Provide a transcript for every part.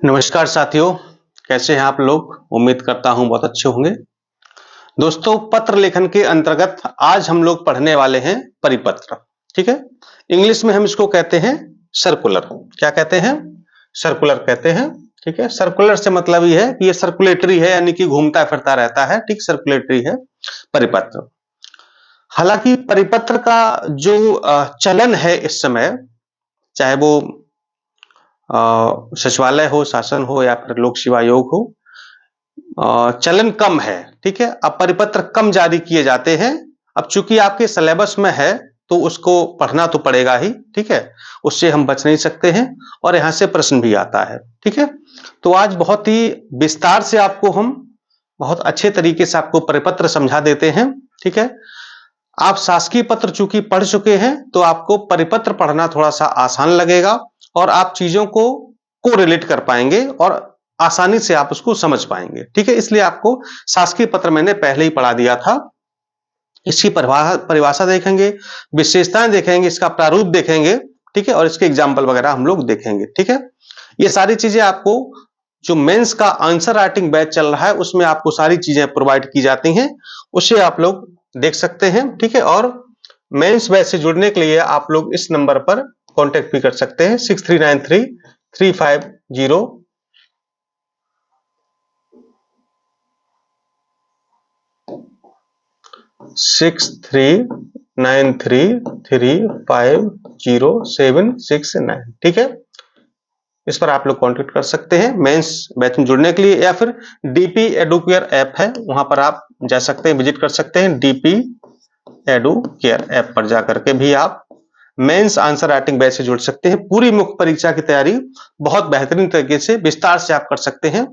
नमस्कार साथियों, कैसे हैं आप लोग? उम्मीद करता हूं बहुत अच्छे होंगे। दोस्तों, पत्र लेखन के अंतर्गत आज हम लोग पढ़ने वाले हैं परिपत्र। ठीक है, इंग्लिश में हम इसको कहते हैं सर्कुलर। क्या कहते हैं? सर्कुलर कहते हैं। ठीक है, सर्कुलर से मतलब ये है कि ये सर्कुलेटरी है, यानी कि घूमता फिरता रहता है। ठीक, सर्कुलेटरी है परिपत्र। हालांकि परिपत्र का जो चलन है इस समय, चाहे वो सचिवालय हो, शासन हो या फिर लोक सेवा आयोग हो, चलन कम है। ठीक है, अब परिपत्र कम जारी किए जाते हैं। अब चूंकि आपके सिलेबस में है तो उसको पढ़ना तो पड़ेगा ही। ठीक है, उससे हम बच नहीं सकते हैं और यहां से प्रश्न भी आता है। ठीक है, तो आज बहुत ही विस्तार से आपको हम बहुत अच्छे तरीके से आपको परिपत्र समझा देते हैं। ठीक है, आप शासकीय पत्र चूंकि पढ़ चुके हैं तो आपको परिपत्र पढ़ना थोड़ा सा आसान लगेगा और आप चीजों को कोरिलेट कर पाएंगे और आसानी से आप उसको समझ पाएंगे। ठीक है, इसलिए आपको शासकीय पत्र मैंने पहले ही पढ़ा दिया था। इसकी परिभाषा देखेंगे, विशेषताएं देखेंगे, इसका प्रारूप देखेंगे। ठीक है, और इसके एग्जाम्पल वगैरह हम लोग देखेंगे। ठीक है, ये सारी चीजें आपको जो मेंस का आंसर राइटिंग बैच चल रहा है उसमें आपको सारी चीजें प्रोवाइड की जाती हैं, उसे आप लोग देख सकते हैं। ठीक है, और मेंस बैच से जुड़ने के लिए आप लोग इस नंबर पर कांटेक्ट भी कर सकते हैं 6393 350 6393350769। ठीक है, इस पर आप लोग कांटेक्ट कर सकते हैं मेंस बैच में जुड़ने के लिए, या फिर डीपी एडुकेयर ऐप है, वहां पर आप जा सकते हैं, विजिट कर सकते हैं। डीपी एडुकेयर ऐप पर जाकर के भी आप मेंस आंसर राइटिंग बैच से जुड़ सकते हैं। पूरी मुख्य परीक्षा की तैयारी बहुत बेहतरीन तरीके से विस्तार से आप कर सकते हैं।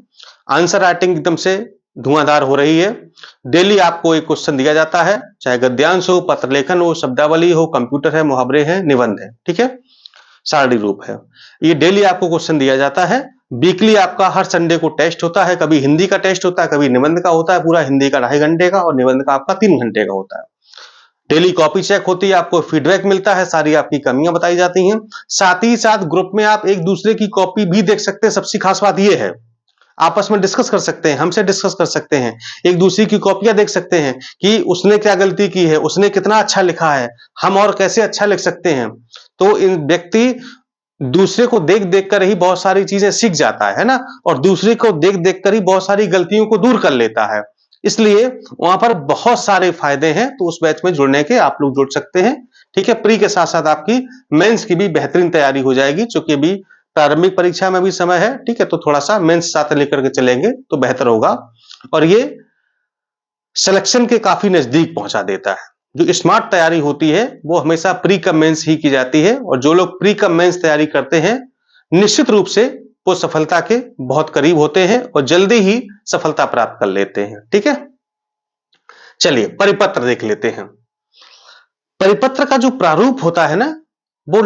आंसर राइटिंग एकदम से धुआंधार हो रही है। डेली आपको एक क्वेश्चन दिया जाता है, चाहे गद्यांश हो, पत्र लेखन हो, शब्दावली हो, कंप्यूटर है, मुहावरे हैं, निबंध है। ठीक है, सारणी रूप है। ये डेली आपको क्वेश्चन दिया जाता है। वीकली आपका हर संडे को टेस्ट होता है, कभी हिंदी का टेस्ट होता है, कभी निबंध का होता है, पूरा हिंदी का 2.5 घंटे का और निबंध का आपका 3 घंटे का होता है। डेली कॉपी चेक होती है, आपको फीडबैक मिलता है, सारी आपकी कमियां बताई जाती हैं। साथ ही साथ ग्रुप में आप एक दूसरे की कॉपी भी देख सकते हैं। सबसे खास बात यह है, आपस में डिस्कस कर सकते हैं, हमसे डिस्कस कर सकते हैं, एक दूसरे की कॉपियां देख सकते हैं कि उसने क्या गलती की है, उसने कितना अच्छा लिखा है, हम और कैसे अच्छा लिख सकते हैं। तो इन व्यक्ति दूसरे को देख देख कर ही बहुत सारी चीजें सीख जाता है ना, और दूसरे को देख देख कर ही बहुत सारी गलतियों को दूर कर लेता है। इसलिए वहां पर बहुत सारे फायदे हैं, तो उस बैच में जुड़ने के आप लोग जुड़ सकते हैं। ठीक है, प्री के साथ साथ आपकी मेंस की भी बेहतरीन तैयारी हो जाएगी, क्योंकि अभी प्रारंभिक परीक्षा में भी समय है। ठीक है, तो थोड़ा सा मेंस साथ लेकर के चलेंगे तो बेहतर होगा, और ये सिलेक्शन के काफी नजदीक पहुंचा देता है। जो स्मार्ट तैयारी होती है वो हमेशा प्री कम मेंस ही की जाती है, और जो लोग प्री कम मेंस तैयारी करते हैं निश्चित रूप से वो सफलता के बहुत करीब होते हैं और जल्दी ही सफलता प्राप्त कर लेते हैं। ठीक है, चलिए परिपत्र देख लेते हैं। परिपत्र का जो प्रारूप होता है ना, वो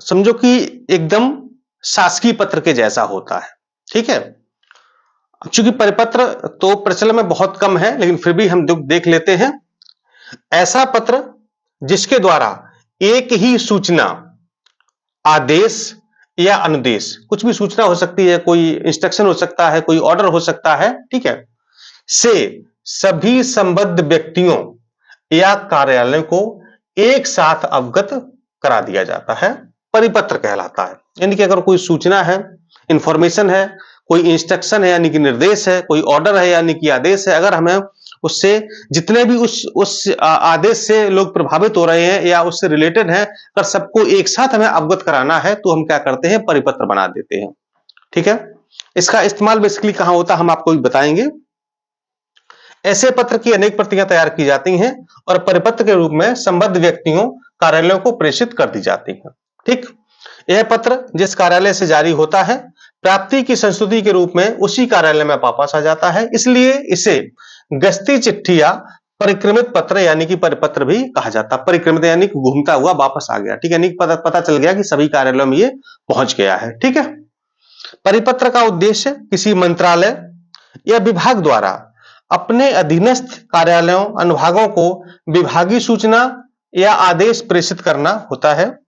समझो कि एकदम शासकीय पत्र के जैसा होता है। ठीक है, चूंकि परिपत्र तो प्रचलन में बहुत कम है, लेकिन फिर भी हम देख लेते हैं। ऐसा पत्र जिसके द्वारा एक ही सूचना, आदेश या अनुदेश, कुछ भी सूचना हो सकती है, कोई इंस्ट्रक्शन हो सकता है, कोई ऑर्डर हो सकता है, ठीक है, से सभी संबद्ध व्यक्तियों या कार्यालयों को एक साथ अवगत करा दिया जाता है, परिपत्र कहलाता है। यानी कि अगर कोई सूचना है, इंफॉर्मेशन है, कोई इंस्ट्रक्शन है यानी कि निर्देश है, कोई ऑर्डर है यानी कि आदेश है, अगर हमें उससे जितने भी उस आदेश से लोग प्रभावित हो रहे हैं या उससे रिलेटेड है, अगर सबको एक साथ हमें अवगत कराना है तो हम क्या करते हैं, परिपत्र बना देते हैं। ठीक है, इसका इस्तेमाल बेसिकली कहां होता है हम आपको बताएंगे। ऐसे पत्र की अनेक प्रतियां तैयार की जाती हैं और परिपत्र के रूप में संबद्ध व्यक्तियों, कार्यालयों को प्रेषित कर दी जाती हैं। ठीक, यह पत्र जिस कार्यालय से जारी होता है, प्राप्ति की संस्तुति के रूप में उसी कार्यालय में वापस आ जाता है, इसलिए इसे गश्ती चिट्ठी या परिक्रमित पत्र यानी कि परिपत्र भी कहा जाता है। परिक्रमित यानी घूमता हुआ वापस आ गया। ठीक है, यानी पता चल गया कि सभी कार्यालयों में ये पहुंच गया है। ठीक है, परिपत्र का उद्देश्य किसी मंत्रालय या विभाग द्वारा अपने अधीनस्थ कार्यालयों, अनुभागों को विभागीय सूचना या आदेश प्रेषित करना होता है।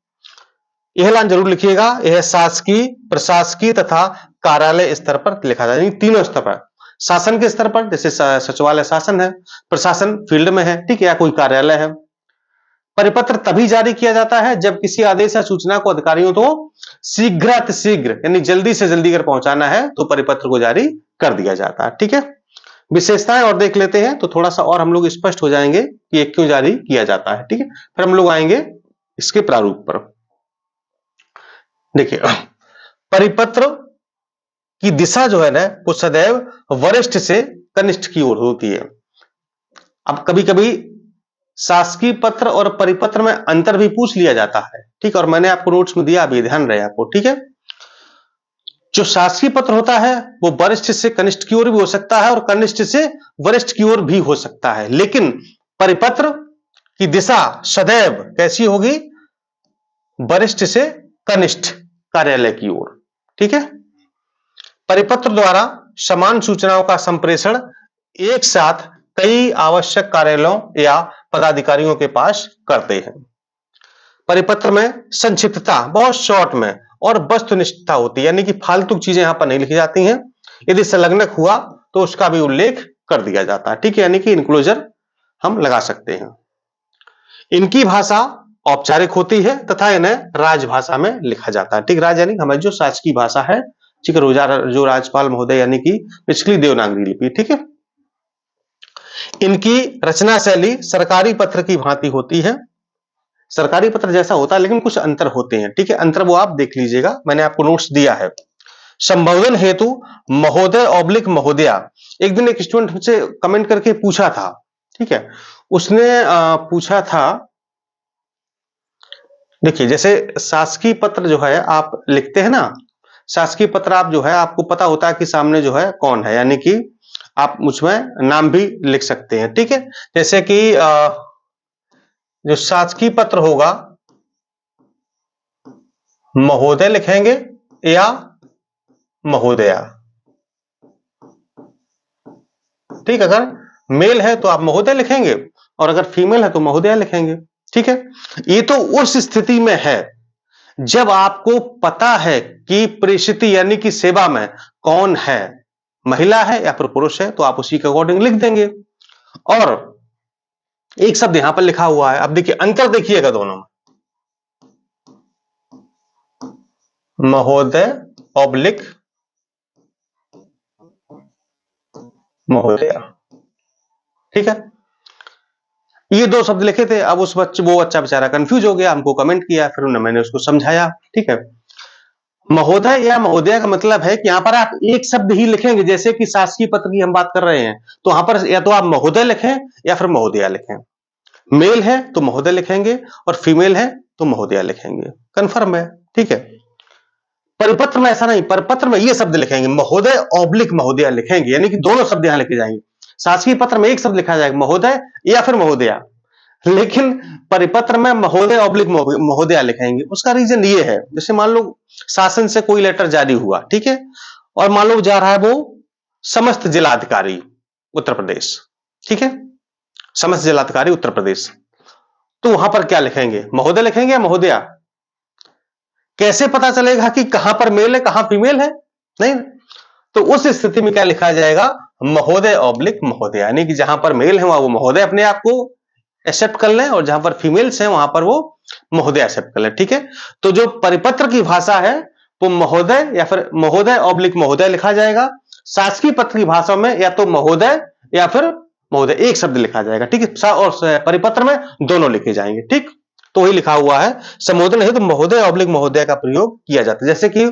यह लाइन जरूर लिखिएगा, यह शासकीय, प्रशासकीय तथा कार्यालय स्तर पर लिखा जाता है, तीनों स्तर पर। शासन के स्तर पर जैसे सचिवालय शासन है, प्रशासन फील्ड में है, ठीक है, या कोई कार्यालय है। परिपत्र तभी जारी किया जाता है जब किसी आदेश या सूचना को अधिकारियों को शीघ्र यानी जल्दी से जल्दी अगर पहुंचाना है तो परिपत्र को जारी कर दिया जाता है, ठीक है। विशेषताएं और देख लेते हैं तो थोड़ा सा और हम लोग स्पष्ट हो जाएंगे कि ये क्यों जारी किया जाता है, ठीक है। फिर हम लोग आएंगे इसके प्रारूप पर। देखिए, परिपत्र की दिशा जो है ना वो सदैव वरिष्ठ से कनिष्ठ की ओर होती है। अब कभी कभी शासकीय पत्र और परिपत्र में अंतर भी पूछ लिया जाता है, ठीक है, और मैंने आपको नोट्स में दिया, अभी ध्यान रहे आपको, ठीक है। जो शासकीय पत्र होता है वो वरिष्ठ से कनिष्ठ की ओर भी हो सकता है और कनिष्ठ से वरिष्ठ की ओर भी हो सकता है, लेकिन परिपत्र की दिशा सदैव कैसी होगी? वरिष्ठ से कनिष्ठ कार्यालय की ओर, ठीक है। परिपत्र द्वारा समान सूचनाओं का संप्रेषण एक साथ कई आवश्यक कार्यालयों या पदाधिकारियों के पास करते हैं। परिपत्र में संक्षिप्तता, बहुत शॉर्ट में, और वस्तुनिष्ठता होती है, यानी कि फालतू चीजें यहां पर नहीं लिखी जाती हैं। यदि संलग्नक हुआ तो उसका भी उल्लेख कर दिया जाता है, ठीक है, यानी कि इंक्लोजर हम लगा सकते हैं। इनकी भाषा औपचारिक होती है तथा इन्हें राजभाषा में लिखा जाता है, ठीक। राज यानी हमारी जो शासकीय भाषा है, ठीक है, जो राज्यपाल महोदय यानी कि पिछली देवनागरी लिपि, ठीक है। इनकी रचना शैली सरकारी पत्र की भांति होती है, सरकारी पत्र जैसा होता है, लेकिन कुछ अंतर होते हैं, ठीक है। अंतर वो आप देख लीजिएगा, मैंने आपको नोट्स दिया है। संबोधन हेतु महोदय ऑब्लिक महोदया, एक दिन एक स्टूडेंट मुझसे कमेंट करके पूछा था, ठीक है, उसने पूछा था, देखिए जैसे शासकीय पत्र जो है आप लिखते हैं ना, शासकीय पत्र आप जो है आपको पता होता है कि सामने जो है कौन है, यानी कि आप मुझमें नाम भी लिख सकते हैं, ठीक है। जैसे कि जो शासकीय पत्र होगा महोदय लिखेंगे या महोदया, ठीक। अगर मेल है तो आप महोदय लिखेंगे और अगर फीमेल है तो महोदया लिखेंगे, ठीक है। ये तो उस स्थिति में है जब आपको पता है कि प्रेषित यानी कि सेवा में कौन है, महिला है या फिर पुरुष है, तो आप उसी के अकॉर्डिंग लिख देंगे। और एक शब्द यहां पर लिखा हुआ है, अब देखिए अंतर देखिएगा दोनों में, महोदय ऑब्लिक महोदया, ठीक है। ये दो शब्द लिखे थे, अब वो बच्चा बेचारा कंफ्यूज हो गया, हमको कमेंट किया, फिर मैंने उसको समझाया, ठीक है। महोदय या महोदया का मतलब है कि यहां पर आप एक शब्द ही लिखेंगे, जैसे कि शासकीय पत्र की हम बात कर रहे हैं, तो वहां पर या तो आप महोदय लिखें या फिर महोदया लिखें। मेल है तो महोदय लिखेंगे और फीमेल है तो महोदया लिखेंगे, कंफर्म है, ठीक है। परिपत्र में ऐसा नहीं, परिपत्र में ये शब्द लिखेंगे, महोदय ऑब्लिक महोदया लिखेंगे, यानी कि दोनों शब्द यहां लिखे जाएंगे। शासकीय पत्र में एक शब्द लिखा जाएगा, महोदय या फिर महोदया, लेकिन परिपत्र में महोदय ऑब्लिक महोदया लिखेंगे। उसका रीजन ये है, जैसे मान लो शासन से कोई लेटर जारी हुआ, ठीक है, और मान लो जा रहा है वो समस्त जिलाधिकारी उत्तर प्रदेश, ठीक है, समस्त जिलाधिकारी उत्तर प्रदेश, तो वहां पर क्या लिखेंगे? महोदय लिखेंगे या महोदया? कैसे पता चलेगा कि कहां पर मेल है कहां फीमेल है? नहीं, तो उस स्थिति में क्या लिखा जाएगा? महोदय ऑब्लिक महोदया, यानी कि जहां पर मेल है वहां वो महोदय अपने आप को एक्सेप्ट कर लें और जहां पर फीमेल्स हैं वहां पर वो महोदय एक्सेप्ट कर लें, ठीक है। तो जो परिपत्र की भाषा है वो महोदय या फिर महोदय ऑब्लिक महोदय लिखा जाएगा। शासकीय पत्र की भाषा में या तो महोदय या फिर महोदय, एक शब्द लिखा जाएगा, ठीक है, और परिपत्र में दोनों लिखे जाएंगे, ठीक। तो वही लिखा हुआ है, संबोधन है तो महोदय ऑब्लिक महोदय का प्रयोग किया जाता है, जैसे कि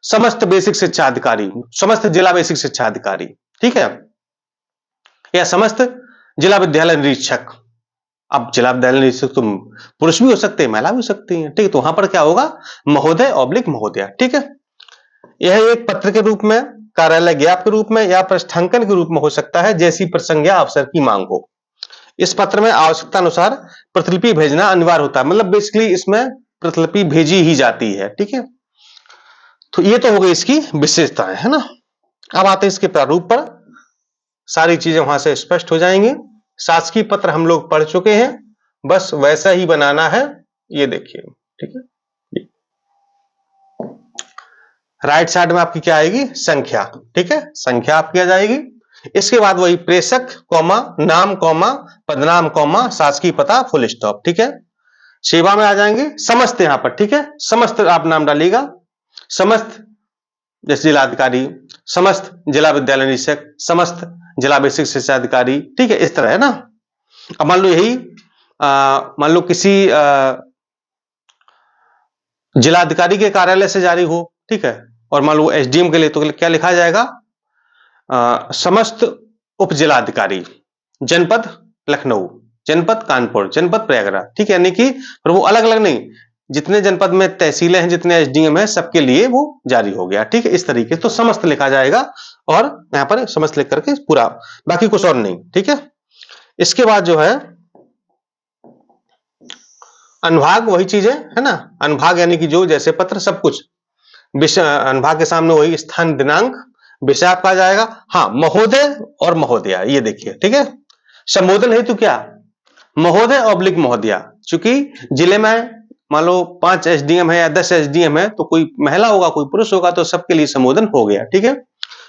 समस्त बेसिक शिक्षा अधिकारी, समस्त जिला बेसिक शिक्षा अधिकारी, ठीक है, या समस्त जिला विद्यालय निरीक्षक। अब जिला विद्यालय निरीक्षक तुम पुरुष भी हो सकते हैं, महिला भी हो सकती हैं, ठीक है, तो वहां पर क्या होगा? महोदय ऑब्लिक महोदया, ठीक है। यह एक पत्र के रूप में, कार्यालय ज्ञापन के रूप में या प्रस्थांकन के रूप में हो सकता है, जैसी प्रसंग या अवसर की मांग हो। इस पत्र में आवश्यकता अनुसार प्रतिलिपि भेजना अनिवार्य होता है, मतलब बेसिकली इसमें प्रतिलिपि भेजी ही जाती है, ठीक है। तो ये तो हो गई इसकी विशेषताएं, है ना। अब आते हैं इसके प्रारूप पर, सारी चीजें वहां से स्पष्ट हो जाएंगी। शासकीय पत्र हम लोग पढ़ चुके हैं, बस वैसा ही बनाना है, ये देखिए, ठीक है। राइट साइड में आपकी क्या आएगी, संख्या। ठीक है, संख्या आपकी आ जाएगी। इसके बाद वही प्रेषक कॉमा नाम कॉमा पदनाम कॉमा शासकीय पता फुल स्टॉप। ठीक है, सेवा में आ जाएंगे समस्त यहां पर। ठीक है, समस्त आप नाम डालिएगा, समस्त जैसे जिलाधिकारी, समस्त जिला विद्यालय निरीक्षक, समस्त जिला बेसिक शिक्षा अधिकारी। ठीक है, इस तरह है ना। अब मान लो यही मान लो किसी जिलाधिकारी के कार्यालय से जारी हो, ठीक है, और मान लो एसडीएम के लिए तो क्या लिखा जाएगा, समस्त उप जिलाधिकारी, जनपद लखनऊ, जनपद कानपुर, जनपद प्रयागराज। ठीक है, यानी कि पर वो अलग अलग नहीं, जितने जनपद में तहसीलें हैं, जितने एसडीएम है, सबके लिए वो जारी हो गया। ठीक है, इस तरीके तो समस्त लिखा जाएगा, और यहां पर समस्त लिख करके पूरा, बाकी कुछ और नहीं। ठीक है, इसके बाद जो है अनुभाग, वही चीज है ना, अनुभाग यानी कि जो जैसे पत्र सब कुछ, विषय अनुभाग के सामने वही स्थान दिनांक, विषय आपका आ जाएगा। हाँ, महोदय और महोदया, ये देखिए। ठीक है, संबोधन हेतु क्या, महोदय ऑब्लिक महोदया। चूंकि जिले में मान लो 5 एसडीएम है या 10 एसडीएम है, तो कोई महिला होगा कोई पुरुष होगा, तो सबके लिए संबोधन हो गया। ठीक है,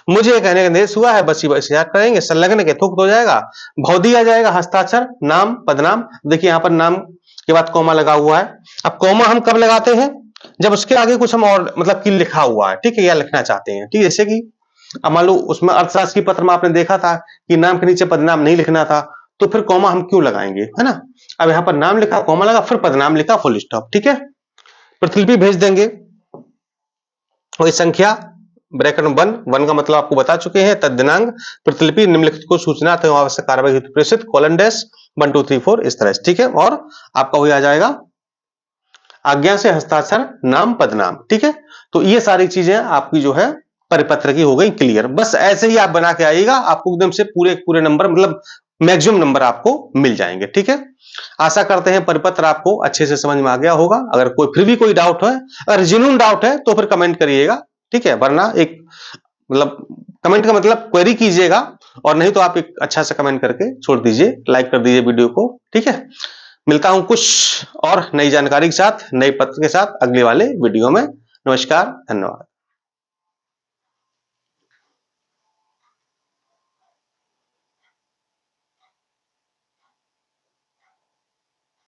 मुझे कहने का निर्देश हुआ है, बस याद करेंगे, संलग्न के थुक हो जाएगा, भौदी आ जाएगा, हस्ताक्षर, नाम पदनाम। देखिए यहाँ पर नाम के बाद कॉमा लगा हुआ है। अब कॉमा हम कब लगाते हैं, जब उसके आगे कुछ हम और मतलब कि लिखा हुआ है। ठीक है, या लिखना चाहते हैं। ठीक है, जैसे कि अब मान लो उसमें अर्थशास्त्र की पत्र में आपने देखा था कि नाम के नीचे पदनाम नहीं लिखना था, तो फिर कॉमा हम क्यों लगाएंगे, है ना। अब यहाँ पर नाम लिखा, कॉमा लगा, फिर पदनाम लिखा, फुल स्टॉप। ठीक है, प्रतिलिपि भेज देंगे, वही संख्या ब्रैकेट में 1 का मतलब आपको बता चुके हैं, तद्दिनांक, प्रतिलिपि निम्नलिखित को सूचना तथा आवश्यक कार्रवाई हेतु प्रेषित, कोलन डैश 1 2 3 4 इस तरह से। ठीक है, और आपका वही आ जाएगा आज्ञा से हस्ताक्षर नाम पदनाम। ठीक है, तो ये सारी चीजें आपकी जो है परिपत्र की हो गई क्लियर। बस ऐसे ही आप बना के आइएगा, आपको एकदम से पूरे नंबर, मतलब मैक्सिमम नंबर आपको मिल जाएंगे। ठीक है, आशा करते हैं परिपत्र आपको अच्छे से समझ में आ गया होगा। अगर कोई फिर भी कोई डाउट है, अगर जेन्युइन डाउट है, तो फिर कमेंट करिएगा। ठीक है, वरना एक मतलब कमेंट का मतलब क्वेरी कीजिएगा, और नहीं तो आप एक अच्छा सा कमेंट करके छोड़ दीजिए, लाइक कर दीजिए वीडियो को। ठीक है, मिलता हूं कुछ और नई जानकारी के साथ, नए पत्र के साथ अगले वाले वीडियो में। नमस्कार, धन्यवाद।